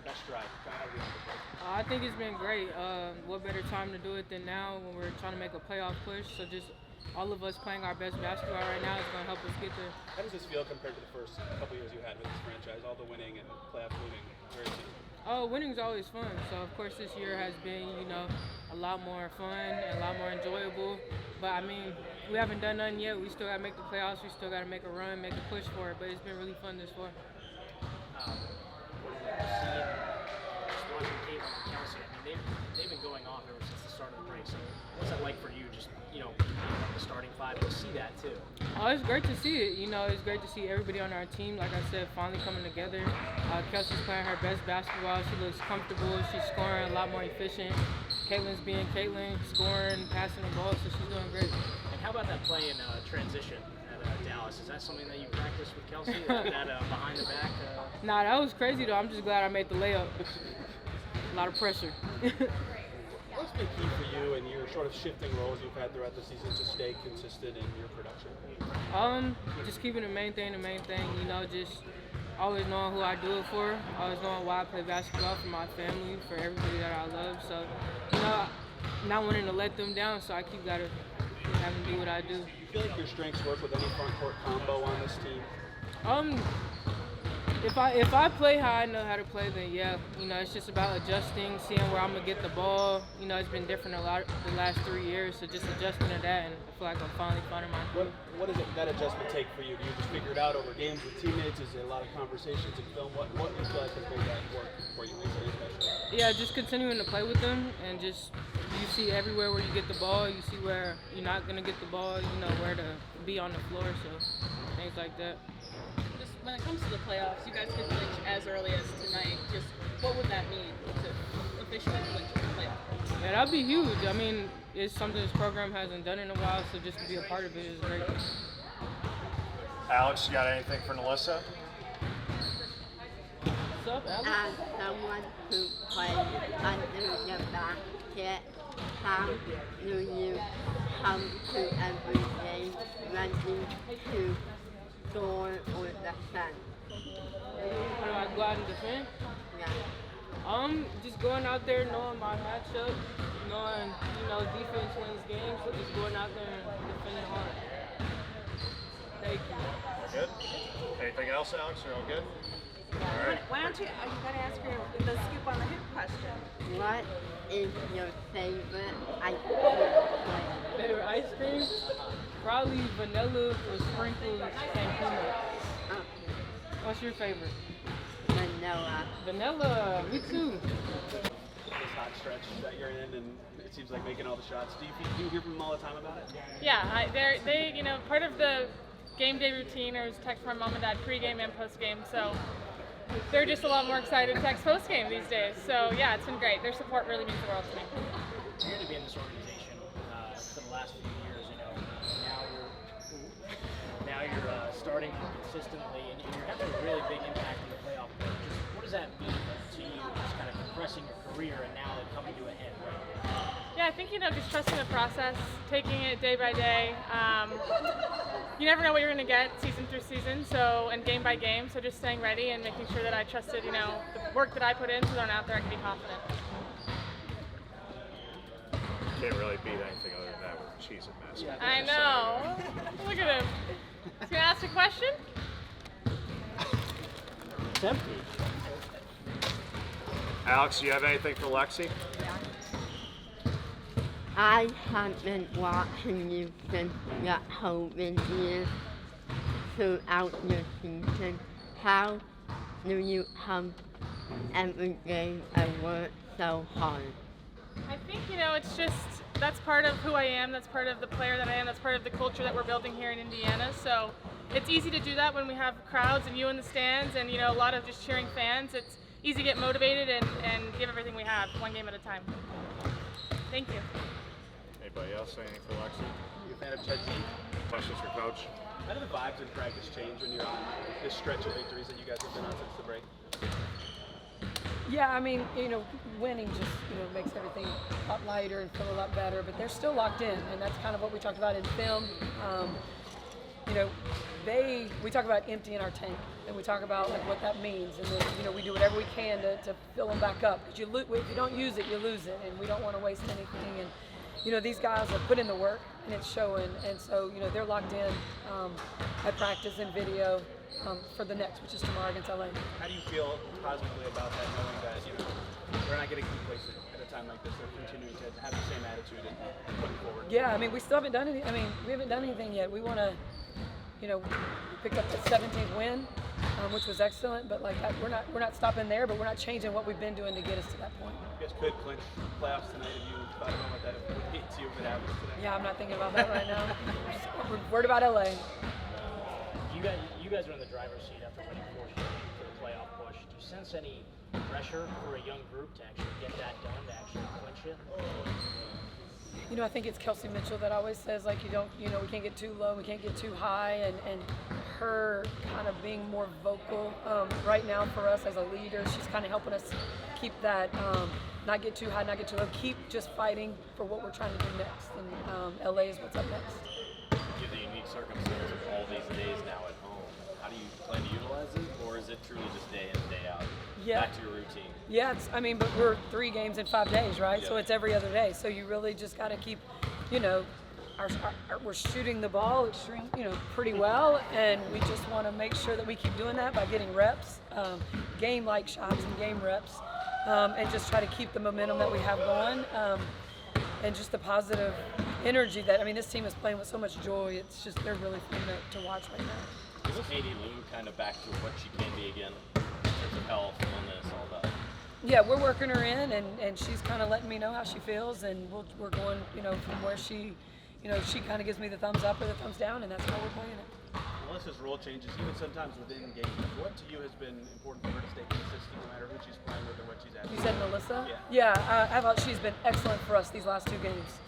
that stride? Kind of how do you feel? I think it's been great. What better time to do it than now when we're trying to make a playoff push? So just all of us playing our best basketball right now is going to help us get there. How does this feel compared to the first couple years you had with this franchise? All the winning and playoff winning. Where is it? Oh, winning's always fun. So of course this year has been, a lot more fun and a lot more enjoyable. But I mean, we haven't done nothing yet. We still got to make the playoffs. We still got to make a run, make a push for it. But it's been really fun this far. Just watching Caitlin and Kelsey, I mean, they've been going off ever since the start of the break. So what's that like for you, just, the starting five, to see that too? Oh, it's great to see it. It's great to see everybody on our team, like I said, finally coming together. Kelsey's playing her best basketball. She looks comfortable. She's scoring a lot more efficient. Caitlin's being Caitlin, scoring, passing the ball, so she's doing great. And how about that play in transition at Dallas? Is that something that you practice with Kelsey, that behind the back? Nah, that was crazy, though. I'm just glad I made the layup. A lot of pressure. What's been key for you and your sort of shifting roles you've had throughout the season to stay consistent in your production? Just keeping the main thing, just always knowing who I do it for, always knowing why I play basketball, for my family, for everybody that I love. So, not wanting to let them down, so I keep having to do what I do. You feel like your strengths work with any front court combo on this team? If I play how I know how to play, then yeah, it's just about adjusting, seeing where I'm gonna get the ball. It's been different a lot the last 3 years, so just adjusting to that, and I feel like I'm finally finding my groove. What does that adjustment take for you? Do you just figure it out over games with teammates? Is there a lot of conversations in film? What do you feel like has made that work for you? Yeah, just continuing to play with them, and just you see everywhere where you get the ball, you see where you're not gonna get the ball, where to be on the floor, so things like that. Just when it comes to the playoffs, you guys could clinch as early as tonight. Just what would that mean to officially clinch the playoffs? Yeah, that'd be huge. I mean, it's something this program hasn't done in a while, so just to be a part of it is great. Alex, you got anything for NaLyssa? What's up, Alex? As someone who plays under the basket, how do you come to every game ready to score or defend? How do I go out and defend? Yeah. Just going out there, knowing my matchup, knowing, defense wins games, so just going out there and defending hard. Thank you. Good. Anything else, Alex? You're all good? All right. Why don't you got to ask her the scoop on the hoop question. What is your favorite ice cream flavor? Favorite ice cream? Probably vanilla with sprinkles and peanut. What's your favorite? Vanilla. Vanilla, me too. This hot stretch that you're in, and it seems like making all the shots. Do you hear from them all the time about it? Yeah, they part of the game day routine is text my mom and dad pregame and postgame, so they're just a lot more excited to text postgame these days. So yeah, it's been great. Their support really means the world to me. You're going to be in this organization for the last few years, now you're starting consistently, and you're having a really big impact in the playoff play. Just what does that mean to you, just kind of compressing your career and now it coming to a head, right? Yeah, I think, just trusting the process, taking it day by day. You never know what you're going to get season through season, and game by game, so just staying ready and making sure that I trusted, the work that I put in, so when I'm out there I can be confident. Can't really beat anything other than that with cheese and mess. Yeah, I know. Look at him. He's going to ask a question? Tempting. Alex, do you have anything for Lexie? I have been watching you since the COVID years throughout your season. How do you come every day and work so hard? I think, it's just, that's part of who I am, that's part of the player that I am, that's part of the culture that we're building here in Indiana. So it's easy to do that when we have crowds and you in the stands and, a lot of just cheering fans. It's easy to get motivated and give everything we have, one game at a time. Thank you. Anybody else? Anything for Lexie? You a fan of Ted Z? Questions for Coach? How do the vibes in practice change when you're on this stretch of victories that you guys have been on since the break? Yeah, I mean, winning just, makes everything a lot lighter and feel a lot better, but they're still locked in, and that's kind of what we talked about in film. we talk about emptying our tank, and we talk about like what that means, and then we do whatever we can to fill them back up. Because if you don't use it, you lose it, and we don't want to waste anything. And these guys have put in the work, and it's showing. And so they're locked in at practice and video for the next, which is tomorrow against LA. How do you feel positively about that, knowing that they're not getting complacent at a time like this? They're continuing to have the same attitude and putting forward. Yeah, we still haven't done anything. We haven't done anything yet. We want to, we picked up the 17th win, which was excellent. But like that, we're not stopping there. But we're not changing what we've been doing to get us to that point. You guys could clinch playoffs tonight if you thought about what that would mean to you if it happens today. Yeah, I'm not thinking about that right now. We're worried about LA. You guys are in the driver's seat after winning 4 straight for the playoff push. Do you sense any pressure for a young group to actually get that done, to actually clinch it? I think it's Kelsey Mitchell that always says, like, we can't get too low, we can't get too high, and her kind of being more vocal right now for us as a leader. She's kind of helping us keep that, not get too high, not get too low, keep just fighting for what we're trying to do next, and LA is what's up next. Due to the unique circumstances of all these days now at home, how do you plan to utilize it, or is it truly just day in and day out? Yeah. Back to your routine. Yeah, but we're 3 games in 5 days, right? Yeah. So it's every other day. So you really just got to keep, we're shooting the ball, pretty well, and we just want to make sure that we keep doing that by getting reps, game-like shots and game reps, and just try to keep the momentum that we have going, and just the positive energy that, this team is playing with so much joy. It's just, they're really fun to watch right now. Is Katie Lou kind of back to what she can be again? In terms of health, illness, all that? Yeah, we're working her in, and she's kind of letting me know how she feels, and we're going, from where she, she kind of gives me the thumbs up or the thumbs down, and that's how we're playing it. NaLyssa's role changes even sometimes within games. What to you has been important for her to stay consistent no matter who she's playing with or what she's at? You said NaLyssa? Yeah. Yeah, I thought she's been excellent for us these last 2 games.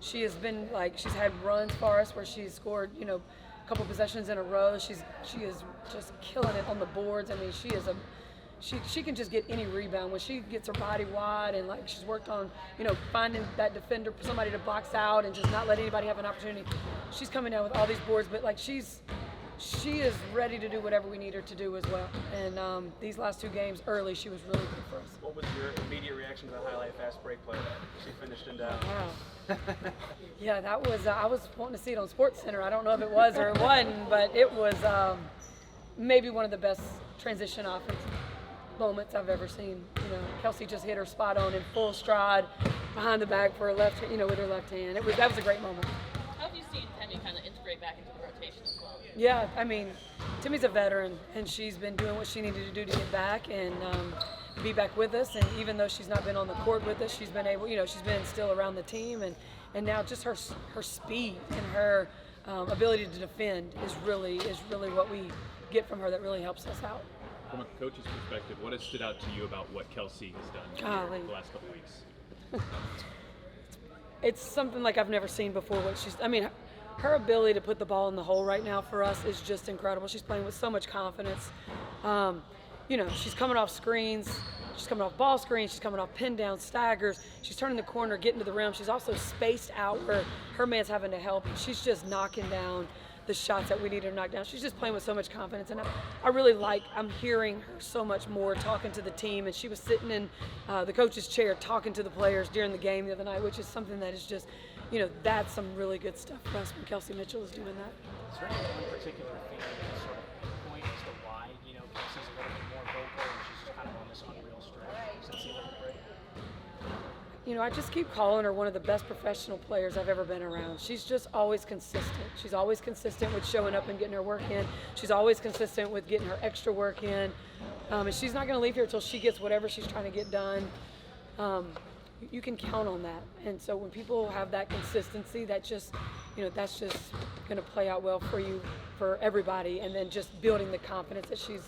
She has been she's had runs for us where she's scored, a couple possessions in a row. She is just killing it on the boards. She is she can just get any rebound when she gets her body wide, and she's worked on, finding that defender, somebody to box out and just not let anybody have an opportunity. She's coming down with all these boards, but she is ready to do whatever we need her to do as well. And these last 2 games early, she was really good for us. What was your immediate reaction to the highlight fast break play? She finished and down. Wow. Yeah, that was, I was wanting to see it on SportsCenter. I don't know if it was or it wasn't, but it was maybe one of the best transition offense moments I've ever seen. Kelsey just hit her spot on in full stride behind the back for her left, with her left hand. That was a great moment. How have you seen Temmie kind of integrate back into the rotation as well? Yeah, Timmy's a veteran, and she's been doing what she needed to do to get back and be back with us. And even though she's not been on the court with us, she's been able, she's been still around the team. And now just her speed and her ability to defend is really what we get from her that really helps us out. From a coach's perspective, what has stood out to you about what Kelsey has done here the last couple weeks? It's something like I've never seen before. Her ability to put the ball in the hole right now for us is just incredible. She's playing with so much confidence. She's coming off screens. She's coming off ball screens. She's coming off pin down staggers. She's turning the corner, getting to the rim. She's also spaced out where her man's having to help. She's just knocking down the shots that we need her to knock down. She's just playing with so much confidence, and I'm hearing her so much more talking to the team, and she was sitting in the coach's chair talking to the players during the game the other night, which is something that is just, that's some really good stuff for us when Kelsey Mitchell is doing that. Is there any one particular thing that you can sort of point as to why, Kelsey's a little bit more vocal and she's just kind of on this unreal stretch since the Olympic break? I just keep calling her one of the best professional players I've ever been around. She's just always consistent. She's always consistent with showing up and getting her work in. She's always consistent with getting her extra work in. And she's not going to leave here until she gets whatever she's trying to get done. You can count on that. And so when people have that consistency, that's just going to play out well for you, for everybody. And then just building the confidence that she's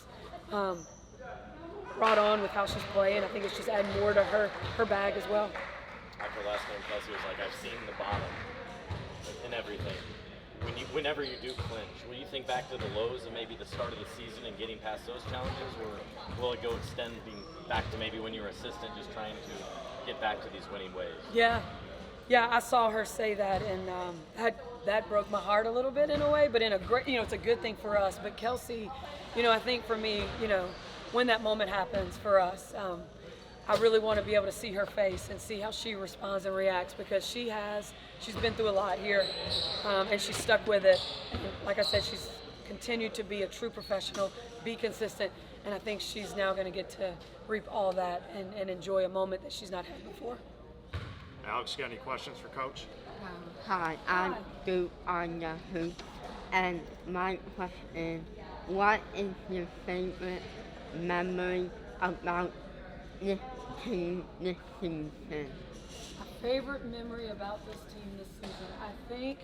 brought on with how she's playing. I think it's just adding more to her bag as well. After last game, Kelsey was like, I've seen the bottom in everything. Whenever you do clinch, will you think back to the lows of maybe the start of the season and getting past those challenges, or will it go extending back to maybe when you were assistant, just trying to get back to these winning ways? Yeah, I saw her say that, and that broke my heart a little bit in a way, but in a great, it's a good thing for us. But Kelsey, I think for me, when that moment happens for us, I really want to be able to see her face and see how she responds and reacts, because she's been through a lot here, and she's stuck with it. And like I said, she's continued to be a true professional, be consistent, and I think she's now going to get to reap all that and enjoy a moment that she's not had before. Alex, you got any questions for Coach? Hi, I'm Duke on the hoop, and my question is, what is your favorite memory about this team this season? My favorite memory about this team this season, I think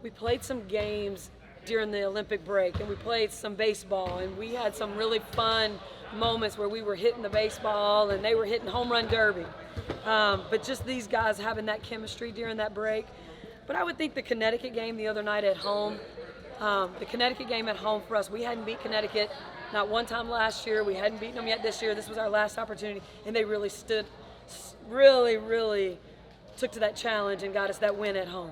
we played some games during the Olympic break, and we played some baseball, and we had some really fun moments where we were hitting the baseball and they were hitting home run derby. But just these guys having that chemistry during that break. But I would think the Connecticut game the other night at home, the Connecticut game at home for us, we hadn't beat Connecticut not one time last year. We hadn't beaten them yet this year. This was our last opportunity, and they really really took to that challenge and got us that win at home.